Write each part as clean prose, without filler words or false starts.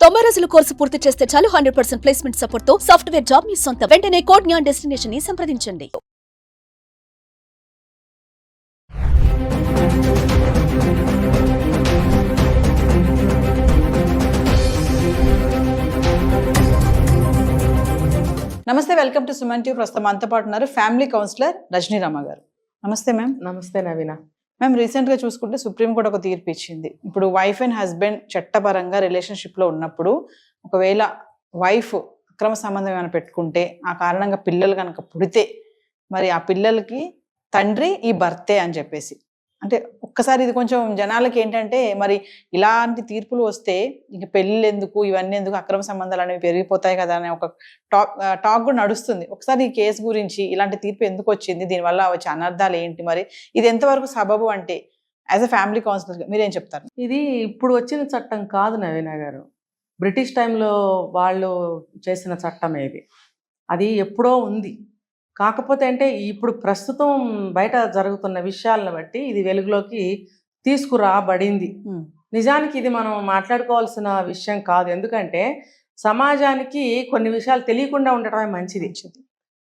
90 రోజుల కోర్సు పూర్తి చేస్తే చాలు 100% ప్లేస్మెంట్ సపోర్ట్ తో సాఫ్ట్వేర్ జాబ్ మీ సొంతం. వెంటనే కోడ్ జ్ఞాన్ డెస్టినేషన్ ని సంప్రదించండి. నమస్తే, వెల్కమ్ టు సుమన్ టీవీ. ప్రస్తుతం మనతో పాటు ఉన్నారు ఫ్యామిలీ కౌన్సిలర్ రజనీ రామ గారు. నమస్తే మ్యామ్. నమస్తే నవీన. మ్యామ్, రీసెంట్గా చూసుకుంటే సుప్రీం కోర్టు ఒక తీర్పు ఇచ్చింది. ఇప్పుడు వైఫ్ అండ్ హస్బెండ్ చట్టపరంగా రిలేషన్షిప్లో ఉన్నప్పుడు ఒకవేళ వైఫ్ అక్రమ సంబంధం ఏమైనా పెట్టుకుంటే ఆ కారణంగా పిల్లలు కనుక పుడితే మరి ఆ పిల్లలకి తండ్రి ఈ భర్తే అని చెప్పేసి, అంటే ఒక్కసారి ఇది కొంచెం జనాలకి ఏంటంటే మరి ఇలాంటి తీర్పులు వస్తే ఇంక పెళ్ళిళ్ళు ఎందుకు, ఇవన్నీ ఎందుకు, అక్రమ సంబంధాలు అనేవి పెరిగిపోతాయి కదా అనే ఒక టాక్ కూడా నడుస్తుంది. ఒకసారి ఈ కేసు గురించి, ఇలాంటి తీర్పు ఎందుకు వచ్చింది, దీనివల్ల వచ్చే అనర్థాలు ఏంటి, మరి ఇది ఎంతవరకు సబబు అంటే యాజ్ అ ఫ్యామిలీ కౌన్సిలర్ మీరేం చెప్తారు? ఇది ఇప్పుడు వచ్చిన చట్టం కాదు నవీన గారు, బ్రిటిష్ టైంలో వాళ్ళు చేసిన చట్టం ఇది. అది ఎప్పుడో ఉంది. కాకపోతే అంటే ఇప్పుడు ప్రస్తుతం బయట జరుగుతున్న విషయాలను బట్టి ఇది వెలుగులోకి తీసుకురాబడింది. నిజానికి ఇది మనం మాట్లాడుకోవాల్సిన విషయం కాదు, ఎందుకంటే సమాజానికి కొన్ని విషయాలు తెలియకుండా ఉండటమే మంచిది.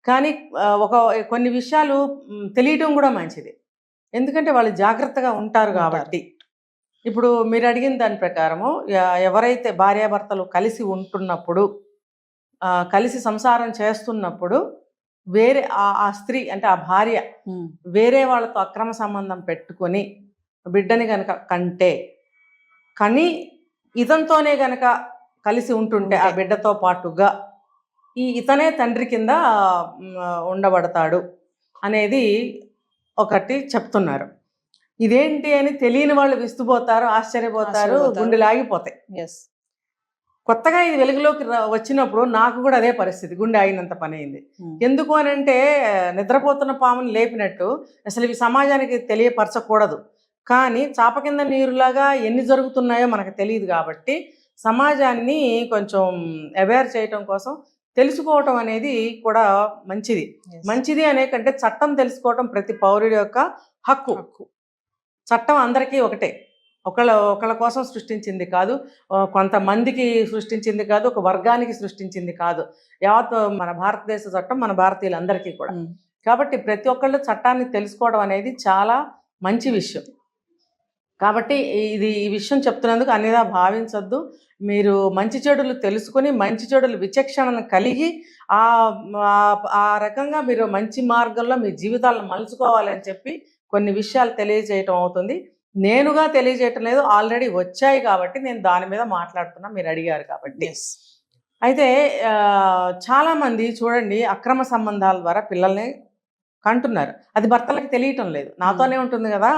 కానీ కొన్ని విషయాలు తెలియటం కూడా మంచిది, ఎందుకంటే వాళ్ళు జాగ్రత్తగా ఉంటారు కాబట్టి. ఇప్పుడు మీరు అడిగిన దాని ప్రకారము ఎవరైతే భార్యాభర్తలు కలిసి ఉంటున్నప్పుడు, కలిసి సంసారం చేస్తున్నప్పుడు వేరే ఆ స్త్రీ అంటే ఆ భార్య వేరే వాళ్ళతో అక్రమ సంబంధం పెట్టుకొని బిడ్డని గనక కని ఇతనితోనే గనక కలిసి ఉంటుంటే ఆ బిడ్డతో పాటుగా ఇతనే తండ్రి కింద ఉండబడతాడు అనేది ఒకటి చెప్తున్నారు. ఇదేంటి అని తెలియని వాళ్ళు విస్తుపోతారు, ఆశ్చర్యపోతారు, గుండెలు ఆగిపోతాయి. కొత్తగా ఇది వెలుగులోకి వచ్చినప్పుడు నాకు కూడా అదే పరిస్థితి, గుండె ఆగినంత పని అయింది. ఎందుకు అని అంటే నిద్రపోతున్న పాముని లేపినట్టు అసలు ఇవి సమాజానికి తెలియపరచకూడదు, కానీ చాప కింద నీరులాగా ఎన్ని జరుగుతున్నాయో మనకు తెలియదు. కాబట్టి సమాజాన్ని కొంచెం అవేర్ చేయటం కోసం తెలుసుకోవటం అనేది కూడా మంచిది అనే కంటే చట్టం తెలుసుకోవటం ప్రతి పౌరుడి యొక్క హక్కు. చట్టం అందరికీ ఒకటే, ఒకళ్ళ కోసం సృష్టించింది కాదు, కొంతమందికి సృష్టించింది కాదు, ఒక వర్గానికి సృష్టించింది కాదు. యావత్ మన భారతదేశ చట్టం మన భారతీయులందరికీ కూడా. కాబట్టి ప్రతి ఒక్కళ్ళు చట్టాన్ని తెలుసుకోవడం అనేది చాలా మంచి విషయం. కాబట్టి ఈ విషయం చెప్తున్నందుకు అన్నిదా భావించొద్దు. మీరు మంచి చెడులు తెలుసుకొని మంచి చెడులు విచక్షణను కలిగి ఆ రకంగా మీరు మంచి మార్గంలో మీ జీవితాలను మలుచుకోవాలని చెప్పి కొన్ని విషయాలు తెలియజేయటం అవుతుంది. నేనుగా తెలియజేయటం లేదు, ఆల్రెడీ వచ్చాయి కాబట్టి నేను దాని మీద మాట్లాడుతున్నా, మీరు అడిగారు కాబట్టి. అయితే చాలామంది చూడండి అక్రమ సంబంధాల ద్వారా పిల్లల్ని కంటున్నారు. అది భర్తలకు తెలియటం లేదు. నాతోనే ఉంటుంది కదా,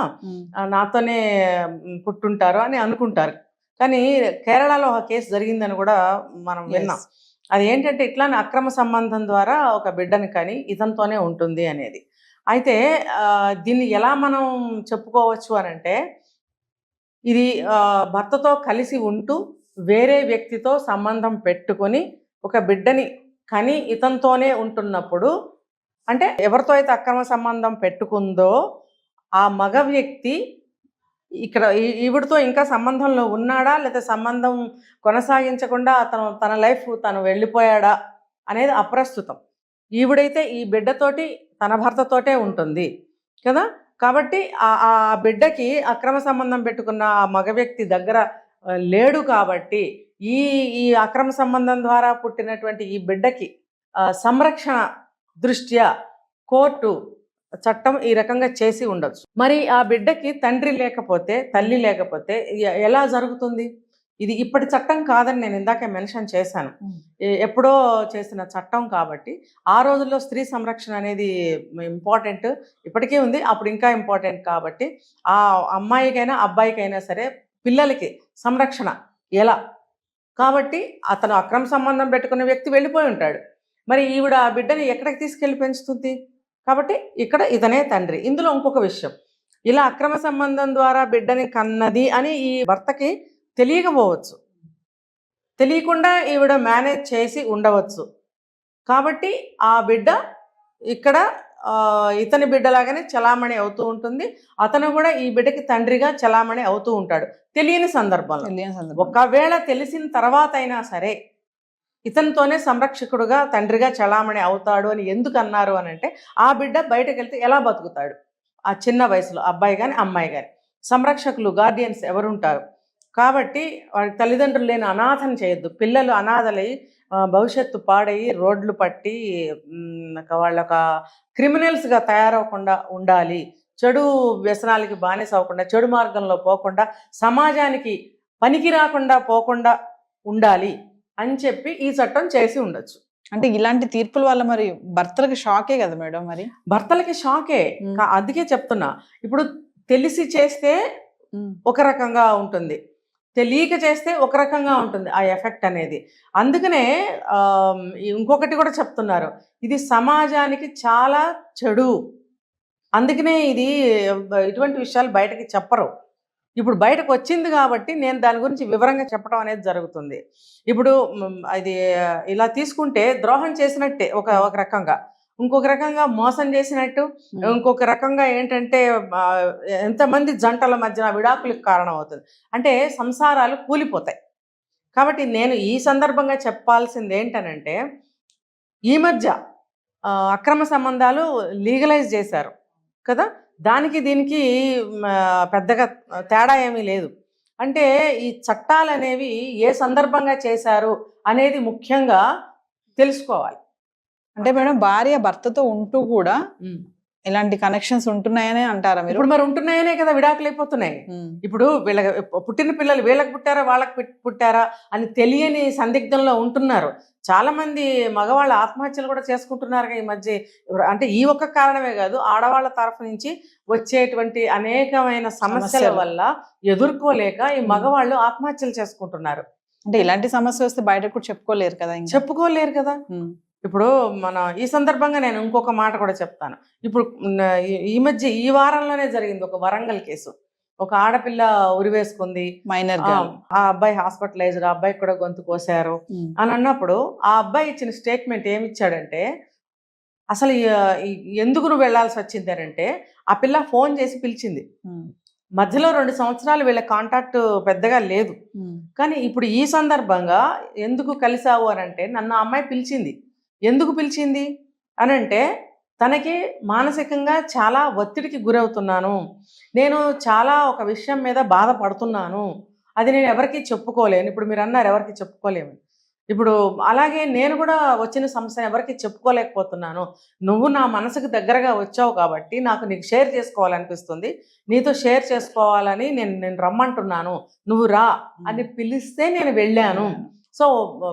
నాతోనే పుట్టుంటారు అని అనుకుంటారు. కానీ కేరళలో ఒక కేసు జరిగిందని కూడా మనం విన్నాం. అది ఏంటంటే ఇట్లానే అక్రమ సంబంధం ద్వారా ఒక బిడ్డని కానీ ఇతనితోనే ఉంటుంది అనేది. అయితే దీన్ని ఎలా మనం చెప్పుకోవచ్చు అని అంటే, ఇది భర్తతో కలిసి ఉంటూ వేరే వ్యక్తితో సంబంధం పెట్టుకొని ఒక బిడ్డని కని ఇతనితోనే ఉంటున్నప్పుడు, అంటే ఎవరితో అయితే అక్రమ సంబంధం పెట్టుకుందో ఆ మగ వ్యక్తి ఇక్కడ ఈవిడితో ఇంకా సంబంధంలో ఉన్నాడా లేదా సంబంధం కొనసాగించకుండా తన లైఫ్ తను వెళ్ళిపోయాడా అనేది అప్రస్తుతం. ఈవిడైతే ఈ బిడ్డతోటి తన భర్తతోటే ఉంటుంది కదా. కాబట్టి ఆ బిడ్డకి అక్రమ సంబంధం పెట్టుకున్న ఆ మగ వ్యక్తి దగ్గర లేడు. కాబట్టి ఈ అక్రమ సంబంధం ద్వారా పుట్టినటువంటి ఈ బిడ్డకి సంరక్షణ దృష్ట్యా కోర్టు చట్టం ఈ రకంగా చేసి ఉండొచ్చు. మరి ఆ బిడ్డకి తండ్రి లేకపోతే, తల్లి లేకపోతే ఎలా జరుగుతుంది? ఇది ఇప్పటి చట్టం కాదని నేను ఇందాక మెన్షన్ చేశాను, ఎప్పుడో చేసిన చట్టం. కాబట్టి ఆ రోజుల్లో స్త్రీ సంరక్షణ అనేది ఇంపార్టెంట్, ఇప్పటికీ ఉంది, అప్పుడు ఇంకా ఇంపార్టెంట్. కాబట్టి ఆ అమ్మాయికైనా అబ్బాయికైనా సరే పిల్లలకి సంరక్షణ ఎలా? కాబట్టి అతను అక్రమ సంబంధం పెట్టుకున్న వ్యక్తి వెళ్ళిపోయి ఉంటాడు. మరి ఈవిడ ఆ బిడ్డని ఎక్కడికి తీసుకెళ్ళి పెంచుతుంది? కాబట్టి ఇక్కడ ఇతనే తండ్రి. ఇందులో ఇంకొక విషయం, ఇలా అక్రమ సంబంధం ద్వారా బిడ్డని కన్నది అని ఈ భర్తకి తెలియకపోవచ్చు, తెలియకుండా ఈవిడ మేనేజ్ చేసి ఉండవచ్చు. కాబట్టి ఆ బిడ్డ ఇక్కడ ఇతని బిడ్డలాగానే చలామణి అవుతూ ఉంటుంది, అతను కూడా ఈ బిడ్డకి తండ్రిగా చలామణి అవుతూ ఉంటాడు తెలియని సందర్భంలో. ఒకవేళ తెలిసిన తర్వాత అయినా సరే ఇతనితోనే సంరక్షకుడుగా తండ్రిగా చలామణి అవుతాడు అని ఎందుకు అన్నారు అని అంటే, ఆ బిడ్డ బయటకు వెళ్తే ఎలా బతుకుతాడు ఆ చిన్న వయసులో, అబ్బాయి కానీ అమ్మాయి కానీ. సంరక్షకులు గార్డియన్స్ ఎవరుంటారు కాబట్టి వాడి తల్లిదండ్రులు లేని అనాథను చేయొద్దు. పిల్లలు అనాథలై భవిష్యత్తు పాడయి రోడ్లు పట్టి వాళ్ళొక క్రిమినల్స్గా తయారవకుండా ఉండాలి, చెడు వ్యసనాలకి బానిస అవ్వకుండా, చెడు మార్గంలో పోకుండా, సమాజానికి పనికి రాకుండా పోకుండా ఉండాలి అని చెప్పి ఈ చట్టం చేసి ఉండొచ్చు. అంటే ఇలాంటి తీర్పుల వల్ల మరి భర్తలకి షాకే కదా మేడం? మరి భర్తలకి షాకే, అందుకే చెప్తున్నా. ఇప్పుడు తెలిసి చేస్తే ఒక రకంగా ఉంటుంది, తెలియక చేస్తే ఒక రకంగా ఉంటుంది ఆ ఎఫెక్ట్ అనేది. అందుకనే ఇంకొకటి కూడా చెప్తున్నారు, ఇది సమాజానికి చాలా చెడు, అందుకనే ఇది ఇటువంటి విషయాలు బయటకి చెప్పరు. ఇప్పుడు బయటకు వచ్చింది కాబట్టి నేను దాని గురించి వివరంగా చెప్పడం అనేది జరుగుతుంది. ఇప్పుడు ఇది ఇలా తీసుకుంటే ద్రోహం చేసినట్టే ఒక రకంగా, ఇంకొక రకంగా మోసం చేసినట్టు, ఇంకొక రకంగా ఏంటంటే ఎంతమంది జంటల మధ్యన విడాకులకు కారణం అవుతుంది, అంటే సంసారాలు కూలిపోతాయి. కాబట్టి నేను ఈ సందర్భంగా చెప్పాల్సింది ఏంటనంటే, ఈ మధ్య అక్రమ సంబంధాలు లీగలైజ్ చేశారు కదా, దానికి దీనికి పెద్దగా తేడా ఏమీ లేదు. అంటే ఈ చట్టాలు అనేవి ఏ సందర్భంగా చేశారు అనేది ముఖ్యంగా తెలుసుకోవాలి. అంటే మేడం భార్య భర్తతో ఉంటూ కూడా ఇలాంటి కనెక్షన్స్ ఉంటున్నాయనే అంటారా మీరు? ఇప్పుడు మరి ఉంటున్నాయనే కదా విడాకులు అయిపోతున్నాయి. ఇప్పుడు వీళ్ళకి పుట్టిన పిల్లలు వీళ్ళకి పుట్టారా వాళ్ళకి పుట్టారా అని తెలియని సందిగ్ధంలో ఉంటున్నారు. చాలా మంది మగవాళ్ళ ఆత్మహత్యలు కూడా చేసుకుంటున్నారు ఈ మధ్య. అంటే ఈ ఒక్క కారణమే కాదు, ఆడవాళ్ళ తరఫు నుంచి వచ్చేటువంటి అనేకమైన సమస్యల వల్ల ఎదుర్కోలేక ఈ మగవాళ్ళు ఆత్మహత్యలు చేసుకుంటున్నారు. అంటే ఇలాంటి సమస్య వస్తే బయటకు కూడా చెప్పుకోలేరు కదా? చెప్పుకోలేరు కదా. ఇప్పుడు మన ఈ సందర్భంగా నేను ఇంకొక మాట కూడా చెప్తాను. ఇప్పుడు ఈ మధ్య ఈ వారంలోనే జరిగింది ఒక వరంగల్ కేసు. ఒక ఆడపిల్ల ఉరివేసుకుంది, మైనర్, ఆ అబ్బాయి హాస్పిటలైజ్డ్, ఆ అబ్బాయికి కూడా గొంతు కోసారు అని అన్నప్పుడు ఆ అబ్బాయి ఇచ్చిన స్టేట్మెంట్ ఏమిచ్చాడంటే, అసలు ఎందుకు నువ్వు వెళ్లాల్సి వచ్చింది అంటే, ఆ పిల్ల ఫోన్ చేసి పిలిచింది. మధ్యలో 2 సంవత్సరాలు వీళ్ళ కాంటాక్ట్ పెద్దగా లేదు, కానీ ఇప్పుడు ఈ సందర్భంగా ఎందుకు కలిసావు అని అంటే, నన్ను ఆ అమ్మాయి పిలిచింది. ఎందుకు పిలిచింది అనంటే, తనకి మానసికంగా చాలా ఒత్తిడికి గురవుతున్నాను, నేను చాలా ఒక విషయం మీద బాధపడుతున్నాను, అది నేను ఎవరికి చెప్పుకోలేను. ఇప్పుడు మీరు అన్నారు ఎవరికి చెప్పుకోలేము, ఇప్పుడు అలాగే నేను కూడా వచ్చిన సమస్యను ఎవరికి చెప్పుకోలేకపోతున్నాను. నువ్వు నా మనసుకు దగ్గరగా వచ్చావు కాబట్టి నాకు నీకు షేర్ చేసుకోవాలనిపిస్తుంది, నీతో షేర్ చేసుకోవాలని నేను రమ్మంటున్నాను, నువ్వు రా అని పిలిస్తే నేను వెళ్ళాను. సో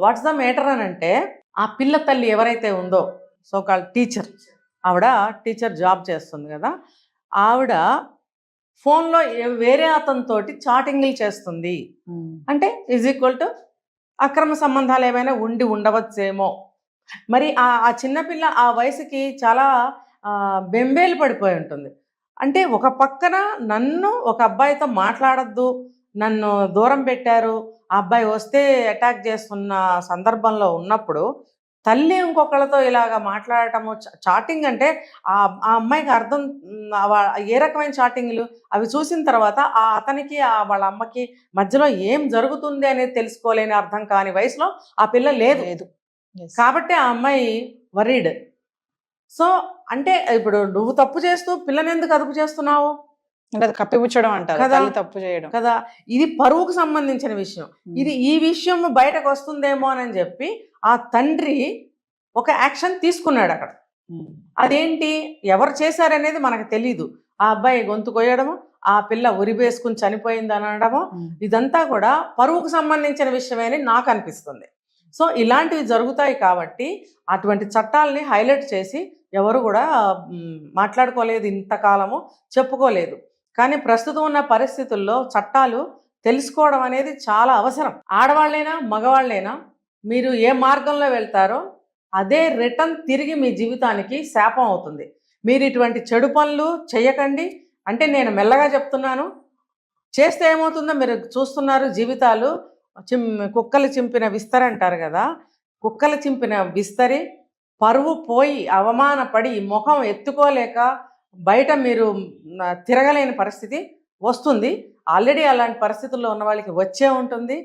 వాట్స్ ద మ్యాటర్ అని అంటే, ఆ పిల్ల తల్లి ఎవరైతే ఉందో సో కాల్డ్ టీచర్, ఆవిడ టీచర్ జాబ్ చేస్తుంది కదా, ఆవిడ ఫోన్లో వేరే అతనితోటి చాటింగ్లు చేస్తుంది అంటే ఈజ్ ఈక్వల్ టు అక్రమ సంబంధాలు ఏమైనా ఉండవచ్చేమో. మరి ఆ చిన్నపిల్ల ఆ వయసుకి చాలా బెంబేలు పడిపోయి ఉంటుంది. అంటే ఒక పక్కన నన్ను ఒక అబ్బాయితో మాట్లాడద్దు, నన్ను దూరం పెట్టారు, ఆ అబ్బాయి వస్తే అటాక్ చేస్తున్న సందర్భంలో ఉన్నప్పుడు తల్లి ఇంకొకళ్ళతో ఇలాగ మాట్లాడటము, చాటింగ్ అంటే ఆ అమ్మాయికి అర్థం ఏ రకమైన చాటింగ్లు అవి చూసిన తర్వాత అతనికి వాళ్ళ అమ్మకి మధ్యలో ఏం జరుగుతుంది అనేది తెలుసుకోలేని అర్థం కాని వయసులో ఆ పిల్ల లేదు. కాబట్టి ఆ అమ్మాయి వరీడ్. సో అంటే ఇప్పుడు నువ్వు తప్పు చేస్తూ పిల్లని ఎందుకు అదుపు చేస్తున్నావు? కప్పిపుచ్చడం అంటారు కదా, తప్పు చేయడం కదా. ఇది పరువుకు సంబంధించిన విషయం. ఈ విషయం బయటకు వస్తుందేమో అని చెప్పి ఆ తండ్రి ఒక యాక్షన్ తీసుకున్నాడు అక్కడ. అదేంటి, ఎవరు చేశారనేది మనకు తెలీదు. ఆ అబ్బాయి గొంతు కొయ్యడము, ఆ పిల్ల ఉరివేసుకుని చనిపోయింది అనడము, ఇదంతా కూడా పరువుకు సంబంధించిన విషయమని నాకు అనిపిస్తుంది. సో ఇలాంటివి జరుగుతాయి కాబట్టి అటువంటి చట్టాలని హైలైట్ చేసి ఎవరు కూడా మాట్లాడుకోలేదు, ఇంతకాలము చెప్పుకోలేదు. కానీ ప్రస్తుతం ఉన్న పరిస్థితుల్లో చట్టాలు తెలుసుకోవడం అనేది చాలా అవసరం. ఆడవాళ్ళైనా మగవాళ్ళైనా మీరు ఏ మార్గంలో వెళ్తారో అదే రిటర్న్ తిరిగి మీ జీవితానికి శాపం అవుతుంది. మీరు ఇటువంటి చెడు పనులు చేయకండి. అంటే నేను మెల్లగా చెప్తున్నాను, చేస్తే ఏమవుతుందో మీరు చూస్తున్నారు. జీవితాలు కుక్కలు చింపిన విస్తరి అంటారు కదా, కుక్కలు చింపిన విస్తరి పరువు పోయి అవమానపడి ముఖం ఎత్తుకోలేక బయట మీరు తిరగలేని పరిస్థితి వస్తుంది. ఆల్రెడీ అలాంటి పరిస్థితుల్లో ఉన్న వాళ్ళకి వచ్చే ఉంటుంది.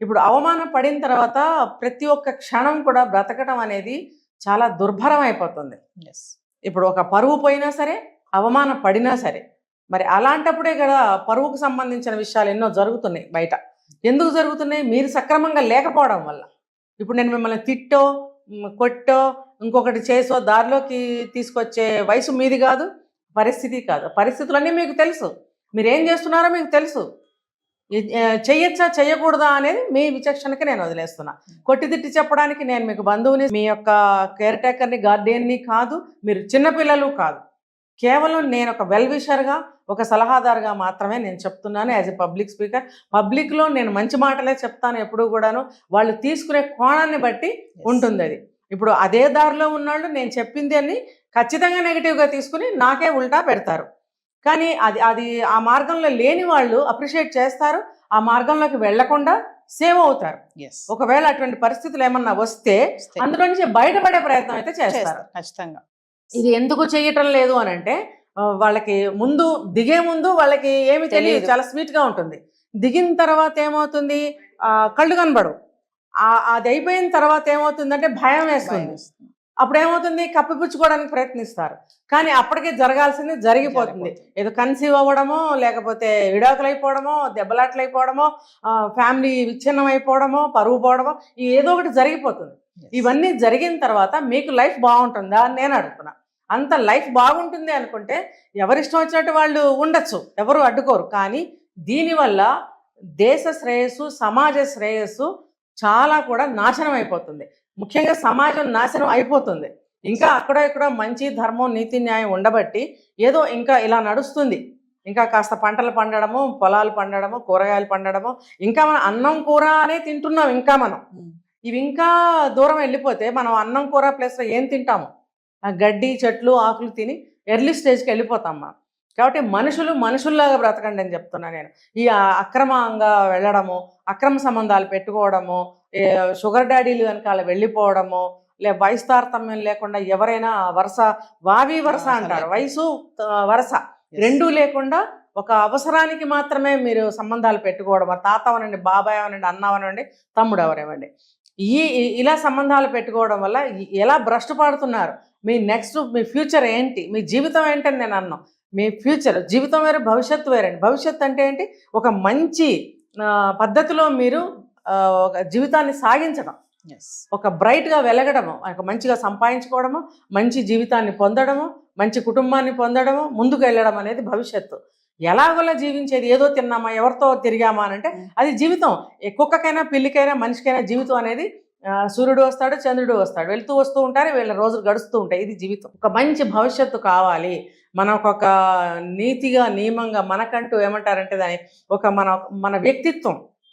ఇప్పుడు అవమానం పడిన తర్వాత ప్రతి ఒక్క క్షణం కూడా బ్రతకడం అనేది చాలా దుర్భరం అయిపోతుంది. ఇప్పుడు ఒక పరువు పోయినా సరే, అవమానం పడినా సరే, మరి అలాంటప్పుడే కదా పరువుకు సంబంధించిన విషయాలు ఎన్నో జరుగుతున్నాయి బయట. ఎందుకు జరుగుతున్నాయి? మీరు సక్రమంగా లేకపోవడం వల్ల. ఇప్పుడు నేను మిమ్మల్ని తిట్టో కొట్టో ఇంకొకటి చేసో దారిలోకి తీసుకొచ్చే వయసు మీది కాదు, పరిస్థితి కాదు. పరిస్థితులన్నీ మీకు తెలుసు, మీరేం చేస్తున్నారో మీకు తెలుసు. చెయ్యొచ్చా చెయ్యకూడదా అనేది మీ విచక్షణకి నేను వదిలేస్తున్నా. కొట్టి తిట్టి చెప్పడానికి నేను మీకు బంధువుని, మీ యొక్క కేర్ టేకర్ని, గార్డియన్ని కాదు, మీరు చిన్నపిల్లలు కాదు. కేవలం నేను ఒక వెల్ విషర్గా, ఒక సలహాదారుగా మాత్రమే నేను చెప్తున్నాను. యాజ్ ఎ పబ్లిక్ స్పీకర్, పబ్లిక్లో నేను మంచి మాటలే చెప్తాను ఎప్పుడు కూడాను. వాళ్ళు తీసుకునే కోణాన్ని బట్టి ఉంటుంది అది. ఇప్పుడు అదే దారిలో ఉన్నాళ్ళు నేను చెప్పింది అని ఖచ్చితంగా నెగిటివ్గా తీసుకుని నాకే ఉల్టా పెడతారు. కానీ అది ఆ మార్గంలో లేని వాళ్ళు అప్రిషియేట్ చేస్తారు, ఆ మార్గంలోకి వెళ్లకుండా సేవ్ అవుతారు. ఒకవేళ అటువంటి పరిస్థితులు ఏమన్నా వస్తే అందులో నుంచి బయటపడే ప్రయత్నం అయితే చేస్తారు ఖచ్చితంగా. ఇది ఎందుకు చేయటం లేదు అని అంటే, వాళ్ళకి దిగే ముందు వాళ్ళకి ఏమి తెలియదు, చాలా స్వీట్ గా ఉంటుంది. దిగిన తర్వాత ఏమవుతుంది, కళ్ళు కనబడు. అది అయిపోయిన తర్వాత ఏమవుతుందంటే భయం వేస్తుంది. అప్పుడు ఏమవుతుంది, కప్పిపుచ్చుకోవడానికి ప్రయత్నిస్తారు. కానీ అప్పటికే జరగాల్సింది జరిగిపోతుంది. ఏదో కన్సీవ్ అవ్వడమో, లేకపోతే విడాకులు అయిపోవడమో, దెబ్బలాట్లు అయిపోవడమో, ఫ్యామిలీ విచ్ఛిన్నం అయిపోవడమో, పరువు పోవడమో, ఏదో ఒకటి జరిగిపోతుంది. ఇవన్నీ జరిగిన తర్వాత మీకు లైఫ్ బాగుంటుందా అని నేను అడుగుతున్నా. అంత లైఫ్ బాగుంటుంది అనుకుంటే ఎవరిష్టం వచ్చినట్టు వాళ్ళు ఉండొచ్చు, ఎవరు అడ్డుకోరు. కానీ దీనివల్ల దేశ శ్రేయస్సు, సమాజ శ్రేయస్సు చాలా కూడా నాశనం అయిపోతుంది. ముఖ్యంగా సమాజం నాశనం అయిపోతుంది. ఇంకా అక్కడ ఇక్కడ మంచి ధర్మం, నీతి, న్యాయం ఉండబట్టి ఏదో ఇంకా ఇలా నడుస్తుంది. ఇంకా కాస్త పంటలు పండడము, పొలాలు పండడము, కూరగాయలు పండడము, ఇంకా మనం అన్నం కూర అనే తింటున్నాం. ఇంకా మనం ఇవి ఇంకా దూరం వెళ్ళిపోతే మనం అన్నం కూర ప్లస్ ఏం తింటాము, గడ్డి, చెట్లు, ఆకులు తిని ఎర్లీ స్టేజ్కి వెళ్ళిపోతాం. కాబట్టి మనుషుల్లాగా బ్రతకండి అని చెప్తున్నా నేను. ఈ అక్రమంగా వెళ్ళడము, అక్రమ సంబంధాలు పెట్టుకోవడము, షుగర్ డాడీలు వెనకాల వెళ్ళిపోవడము, వయసు తారతమ్యం లేకుండా ఎవరైనా వరుస అంటారు, వయసు వరుస రెండూ లేకుండా ఒక అవసరానికి మాత్రమే మీరు సంబంధాలు పెట్టుకోవడం. తాత అవనండి, బాబాయ్ అవనండి, అన్న అవనండి, తమ్ముడు ఎవరేవండి, ఇలా సంబంధాలు పెట్టుకోవడం వల్ల ఎలా భ్రష్టు పడుతున్నారు. మీ ఫ్యూచర్ ఏంటి, మీ జీవితం ఏంటని నేను అన్నాను. మీ ఫ్యూచర్, జీవితం వేరు, భవిష్యత్తు వేరండి. భవిష్యత్తు అంటే ఏంటి, ఒక మంచి పద్ధతిలో మీరు ఒక జీవితాన్ని సాగించడం, ఒక బ్రైట్గా వెలగడము, ఒక మంచిగా సంపాదించుకోవడము, మంచి జీవితాన్ని పొందడము, మంచి కుటుంబాన్ని పొందడము, ముందుకు వెళ్ళడం అనేది భవిష్యత్తు. ఎలాగోలా జీవించేది, ఏదో తిన్నామా, ఎవరితో తిరిగామా అని అంటే అది జీవితం. కుక్కకైనా, పిల్లికైనా, మనిషికైనా జీవితం అనేది సూర్యుడు వస్తాడు, చంద్రుడు వస్తాడు, వెళ్తూ వస్తూ ఉంటారు, వీళ్ళ రోజులు గడుస్తూ ఉంటాయి. ఇది జీవితం. ఒక మంచి భవిష్యత్తు కావాలి మనకు, ఒక నీతిగా, నియమంగా, మనకంటూ ఏమంటారంటే దాని ఒక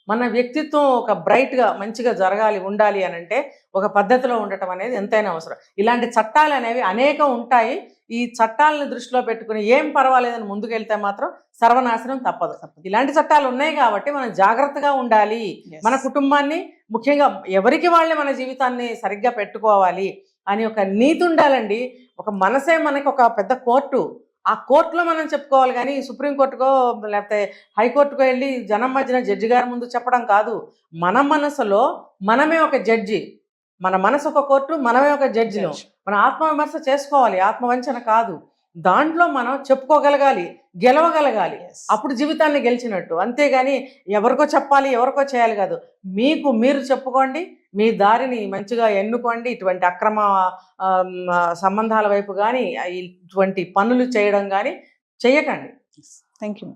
మన వ్యక్తిత్వం ఒక బ్రైట్గా మంచిగా జరగాలి, ఉండాలి అని అంటే ఒక పద్ధతిలో ఉండటం అనేది ఎంతైనా అవసరం. ఇలాంటి చట్టాలు అనేవి అనేకం ఉంటాయి. ఈ చట్టాలను దృష్టిలో పెట్టుకుని ఏం పర్వాలేదని ముందుకెళ్తే మాత్రం సర్వనాశనం తప్పదు. ఇలాంటి చట్టాలు ఉన్నాయి కాబట్టి మనం జాగ్రత్తగా ఉండాలి. మన కుటుంబాన్ని, ముఖ్యంగా ఎవరికి వాళ్ళే మన జీవితాన్ని సరిగ్గా పెట్టుకోవాలి అని ఒక నీతి ఉండాలండి. ఒక మనసే మనకి ఒక పెద్ద కోర్టు. ఆ కోర్టులో మనం చెప్పుకోవాలి, కానీ సుప్రీంకోర్టుకో లేకపోతే హైకోర్టుకో వెళ్ళి జనం మధ్యన జడ్జి గారి ముందు చెప్పడం కాదు. మన మనసులో మనమే ఒక జడ్జి, మన మనసు ఒక కోర్టు, మనమే ఒక జడ్జిలో మనం ఆత్మవిమర్శ చేసుకోవాలి. ఆత్మవంచన కాదు, దాంట్లో మనం చెప్పుకోగలగాలి, గెలవగలగాలి. అప్పుడు జీవితాన్ని గెలిచినట్టు. అంతేగాని ఎవరికో చెప్పాలి, ఎవరికో చేయాలి కాదు. మీరు చెప్పుకోండి, మీ దారిని మంచిగా ఎన్నుకోండి. ఇటువంటి అక్రమ సంబంధాల వైపు కానీ, ఇటువంటి పనులు చేయడం కానీ చెయ్యకండి. Thank you.